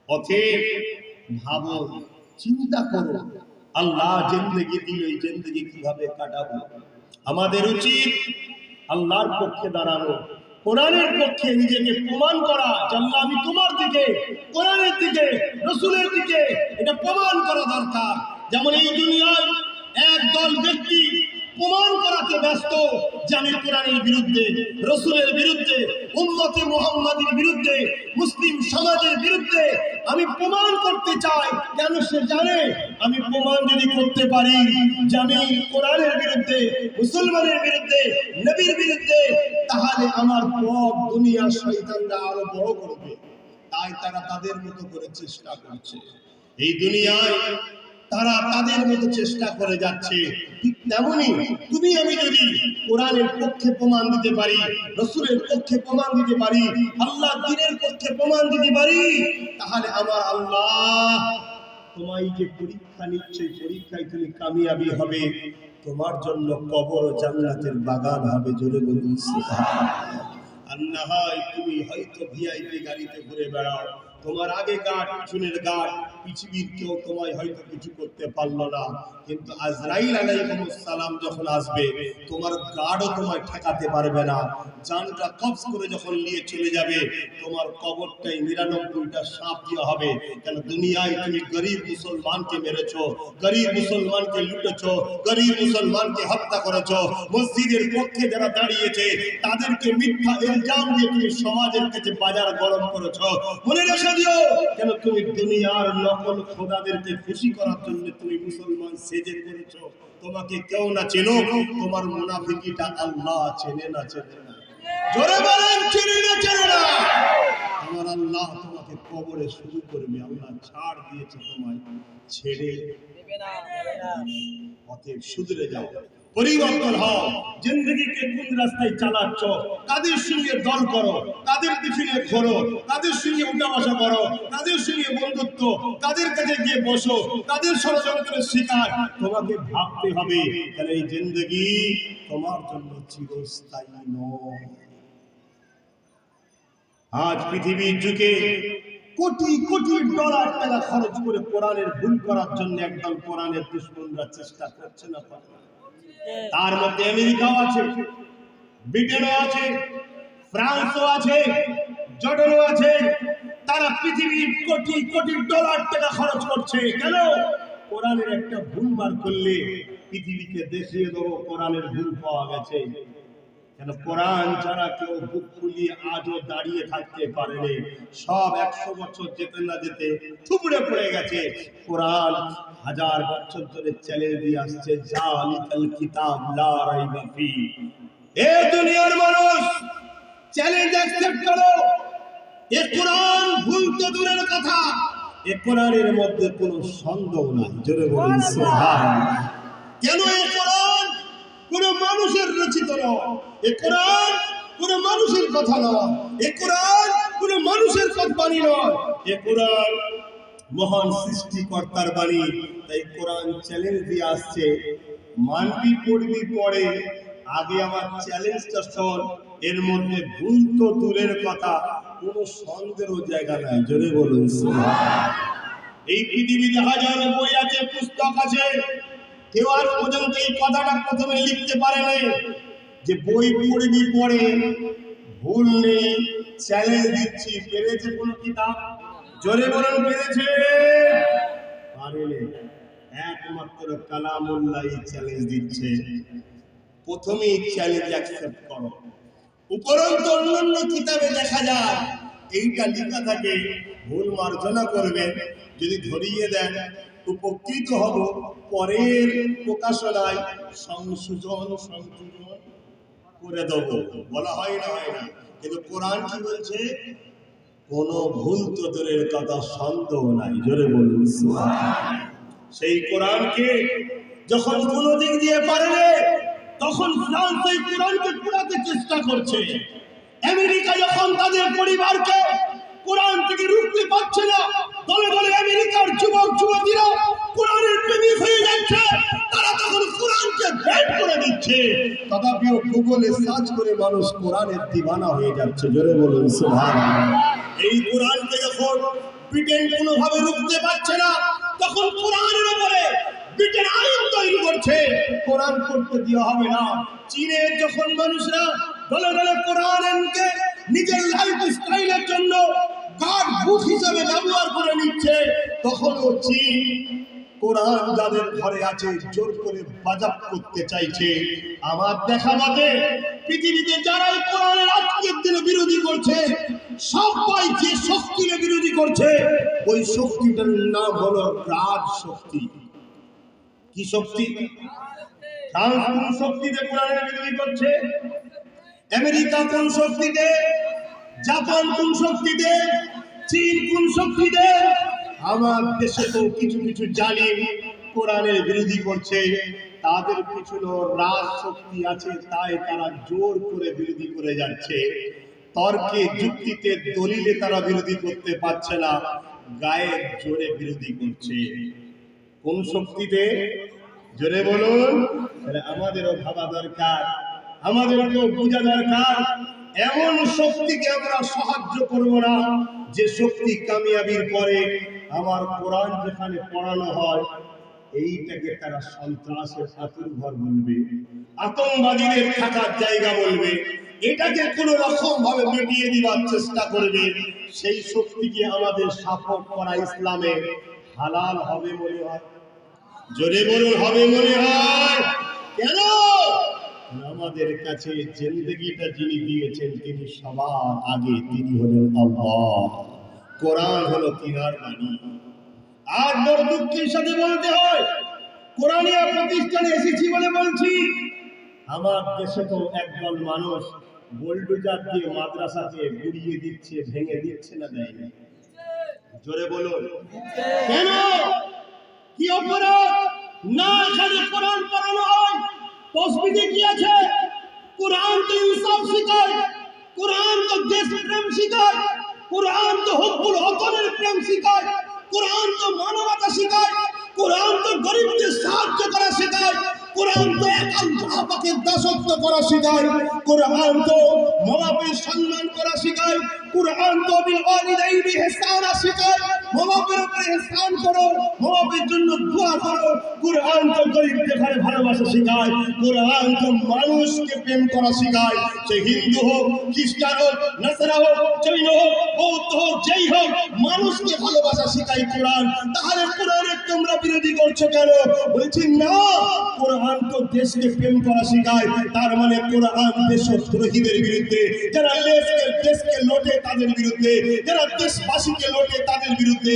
অতএব ভাবো, চিন্তা করো, আল্লাহ জিন্দেগি দিল, এই জিন্দেগি কিভাবে কাটাবো। আমাদের উচিত আল্লাহর পক্ষে দাঁড়ানো, কোরআনের পক্ষে নিজেকে প্রমাণ করা, আল্লাহ আমি তোমার দিকে, কোরআনের দিকে, রাসূলের দিকে, এটা প্রমাণ করা দরকার। যেমন এই দুনিয়ায় একদল ব্যক্তি প্রমাণ করাতে ব্যস্ত যে আমি কোরআনের বিরুদ্ধে, রাসূলের বিরুদ্ধে, উম্মতে মুহাম্মাদের বিরুদ্ধে, মুসলিম সমাজের বিরুদ্ধে আমি প্রমাণ করতে চাই। কেন? সে জানে আমি প্রমাণ যদি করতে পারি যে আমি কোরআনের বিরুদ্ধে, মুসলমানের বিরুদ্ধে, নবীর বিরুদ্ধে, তাহলে আমার পথ দুনিয়ার শয়তানরা আরো বড় করবে। তাই তারা তাদের মতো করে চেষ্টা করছে। এই দুনিয়ায় তারা তাদের মতো চেষ্টা করে যাচ্ছে। ঠিক তেমনি তুমি আমি যদি কোরআনের পক্ষে প্রমাণ দিতে পারি, রাসূলের পক্ষে প্রমাণ দিতে পারি, আল্লাহর দ্বীনের পক্ষে প্রমাণ দিতে পারি, তাহলে আমার আল্লাহ তোমায় যে পরীক্ষা নিচ্ছে, পরীক্ষায় তুমি কামিয়াবি হবে, তোমার জন্য কবর জান্নাতের বাগান হবে। জোরে বলুন সুবহানাল্লাহ। আর না হয় তুমি হয়তো ভিআইপি গাড়িতে ঘুরে বেড়াও, তোমার আগে গার্ড, পিছনের গার্ড, পৃথিবীর কেউ তোমায় হয়তো কিছু করতে পারলো না, কিন্তু আজরাইল আলাইহিস সালাম যখন আসবে, তোমার গার্ডও তোমায় ঠেকাতে পারবে না। জানটা কবজ করে যখন নিয়ে চলে যাবে, তোমার কবরটাই 99টা সাপ দেওয়া হবে। কেন? দুনিয়ায় তুমি গরিব মুসলমানকে মেরেছো, গরিব মুসলমানকে লুটেছো, গরিব মুসলমানকে হত্যা করেছো, মসজিদের পক্ষে যারা দাঁড়িয়েছে তাদেরকে মিথ্যা ইলজাম দিয়ে তুমি সমাজের কাছে বাজার গরম করেছো। মনে রেখে দিও, কেন? তুমি দুনিয়ার নকল খোদাদেরকে খুশি করার জন্য তুমি মুসলমান সেজে করেছো। তোমাকে কেউ না চেনো, তোমার মুনাফিকিটা আল্লাহ চেনে না, চেনে না। জোরে বলেন, চেনে না, চেনে না। আমার আল্লাহ তোমাকে কবরে শুরু করবে। আল্লাহ ছাড় দিয়েছে, তোমায় ছেড়ে দেবে না। অতএব শুধরে যাও, পরিবর্তন হও। জিন্দেগিকে কোন রাস্তায় চালাচ্ছ, কাদের সঙ্গে দল করো, কাদের পিছনে ঘোরো, কাদের সঙ্গে উঠা বসা করো, কাদের সঙ্গে বন্ধুত্ব, কাদের কাছে গিয়ে বসো, কাদের ষড়যন্ত্রের শিকার, তোমাকে ভাবতে হবে। কারণ এই জিন্দেগি তোমার জন্য চিরস্থায়ী নয়। আজ পৃথিবীর যুগে কোটি কোটি ডলার টাকা খরচ করে কোরআনের ভুল করার জন্য একদল কোরআনের দুশমনরা চেষ্টা করছে না পারে। তার মধ্যে আমেরিকাও আছে, ব্রিটেনও আছে, ফ্রান্সও আছে, জর্ডানও আছে। তারা পৃথিবীর কোটি কোটি ডলার টাকা খরচ করছে। কেন? কোরআনের একটা ভুল বার করলে পৃথিবীকে দেখিয়ে দেবো কোরআনের ভুল পাওয়া গেছে। কেন? কোরআন যারা কেউ বুক ফুলিয়ে আজও দাঁড়িয়ে থাকতে পারেনি, সব 100 বছর যেতে না যেতে থুবড়ে পড়ে গেছে। কোরআন 1000 বছর ধরে চ্যালেঞ্জ দিয়ে আসছে, জালিকাল কিতাব লা রাইবা ফি। এ দুনিয়ার মানুষ, চ্যালেঞ্জ অ্যাকসেপ্ট করো। এ কোরআন ভুল তো দূরের কথা, এ কোরআনের মধ্যে কোনো সন্দেহ নাই। জোরে বলুন সুবহানাল্লাহ। কেন? এ কোরআন কোন মানুষের রচিত নয়, এ কোরআন কোন মানুষের কথা নয়, এ কোরআন কোন মানুষের বাণী নয়, এ কোরআন মহান সৃষ্টিকর্তার বাণী। তাই কোরআন চ্যালেঞ্জ দিয়ে আসছে, মানবি পড়বি পড়ে, আগে আমার চ্যালেঞ্জটা শোন। এর মধ্যে ভুল তো দূরের কথা, কোনো সন্দেহের জায়গা নাই। জোরে বলুন সুবহানাল্লাহ। এই পৃথিবীতে হাজার বই আছে, পুস্তক আছে, কেউ আজ পর্যন্ত এই কথাটা প্রথমে লিখতে পারেনি যে বই পড়বি পড়ে, ভুল নেই। চ্যালেঞ্জ দিচ্ছি, পেরেছে কোন কিতাব? জোরে বলুন, পেরেছে? পারেনি। একমাত্র কালামুল্লাহ চ্যালেঞ্জ দিচ্ছে। প্রথমেই চ্যালেঞ্জ অ্যাকসেপ্ট করো। উপরন্তু অন্যান্য কিতাবে দেখা যায় এইটা লেখা থাকে, ভুল মার্জনা করবেন, যদি ধরিয়ে দেন উপকৃত হব, পরের প্রকাশনায় সংশোধন করে দেব। বলা হয় না, হয় না? কিন্তু কোরআন কি বলছে? কোন ভুল তো দূরের কথা, সন্দেহ নাই। জোরে বলুন সুবহানাল্লাহ। সেই কোরআনকে যখন কোন দিক দিয়ে পারে, তখন ফ্রান্স এই কোরআনকে পুরাতে চেষ্টা করছে। আমেরিকা যখন তাদের পরিবারকে কোরআন থেকে রুখতে পারছে না, দলে দলে আমেরিকার যুবক যুবতীরা কোরআনের প্রেমিক হয়ে যাচ্ছে, তারা তখন কোরআনকে ব্যান করে দিচ্ছে। তথাপিও গুগলে সার্চ করে মানুষ কোরআনের দিওয়ানা হয়ে যাচ্ছে। জোরে বলুন সুবহানাল্লাহ। এই কোরআনকে যখন ব্রিটেন কোনোভাবে রুখতে পারছে না, তখন কোরআনের উপরে ব্রিটেন আইন তৈরি করছে, কোরআন পড়তে দেওয়া হবে না। চীনে যখন মানুষরা দলে দলে কোরআনকে নিজের লাইফ স্টাইলের জন্য গার্ড বুক হিসাবে ব্যবহার করে নিচ্ছে, তখনও চীন কোরআন যাদের ঘরে আছে জোর করে বাজাব করতে চাইছে। আমার দেখা মতে পৃথিবীতে যারাই কোরআনের আজকের দিনে বিরোধী করছে, সবাই যে শক্তির বিরোধী করছে, ওই শক্তিটার নাম হলো রাজ শক্তি। কি শক্তি? ফ্রান্স কোন শক্তিতে কোরআনের বিরোধী করছে? আমেরিকা কোন শক্তিতে? জাপান কোন শক্তিতে? চীন কোন শক্তিতে? আমার দেশে তো কিছু কিছু জালিম কোরআনের বিরোধী করছে, তাদের পিছনে রাজ শক্তি আছে, তাই তারা জোর করে বিরোধী করে যাচ্ছে। তর্কে যুক্তিতে দলিলে তারা বিরোধী করতে পারছে না, গায়ে জোরে বিরোধী করছে। কোন শক্তিতে? জোরে বলুন। আমাদেরও ভাবা দরকার, আমাদেরও বোঝা দরকার, এমন শক্তিকে আমরা সাহায্য করব না যে শক্তি কামিয়াবির পরে আমার কোরআন যেখানে পড়ানো হয় এইটাকে তারা সন্ত্রাসের আতুরঘর বলবে, আতঙ্কবাদীদের থাকার জায়গা বলবে, এটাকে কোন রকম ভাবে মিটিয়ে দিবার চেষ্টা করবে। সেই শক্তিকে আমাদের সাপোর্ট করা ইসলামে হালাল হবে মনে হয়? জোরে বলুন, হবে মনে হয়? কেন? আমাদের কাছে জিন্দেগিটা যিনি দিয়েছেন তিনি সবার আগে, তিনি হলেন আল্লাহ। কোরআন হলো তিনার বাণী। আর বড় দুঃখের সাথে বলতে হয়, কোরআনিয়া প্রতিষ্ঠানে এসেছি বলে বলছি, আমার দেশে তো একদল মানুষ বোল্ডোজার দিয়ে মাদ্রাসাকে গুড়িয়ে দিচ্ছে, ভেঙে দিচ্ছে না, দেয় না? জোরে বলুন। কেন? কি অপরাধ? না এখানে কোরআন পড়ানো হয়, তসবিহে কি আছে? কোরআন তো ইনসাফ শিখায়, কোরআন তো দেশ প্রেম শিখায়, কোরআন তো হকুল ওতনের প্রেম শিখায়, কোরআন তো মানবতা শিখায়, কোরআন তো গরিবদের সাহায্য করা শেখায়, কোরআন তো একাল বাবাকে দাসত্ব করা শেখায়, কোরআন তো মা-বাপের সম্মান করা শেখায়, কোরআন তো বিল ওয়ালিদাইনি ইহসানা শেখায়, মা-বাপের উপরে ইহসান করো, মা-বাপের জন্য দোয়া করো, কোরআন তো গরিবদের ঘরে ভালোবাসা শেখায়, কোরআন তো মানুষকে প্রেম করা শেখায়, সে হিন্দু হোক, খ্রিস্টান হোক, নাসারা হোক, জৈন হোক, বৌদ্ধ হোক, যেই হোক, মানুষকে ভালোবাসা শেখায় কোরআন। তাহলে কোরআনের তোমরা বিরোধী করছো কেন? বলছি না, কোরআন তো দেশকে প্রেম করা শেখায়, তার মানে কোরআন দেশদ্রোহীদের বিরুদ্ধে, যারা দেশকে লোটে তাদের বিরুদ্ধে, যারা দেশবাসীকে লোটে তাদের বিরুদ্ধে,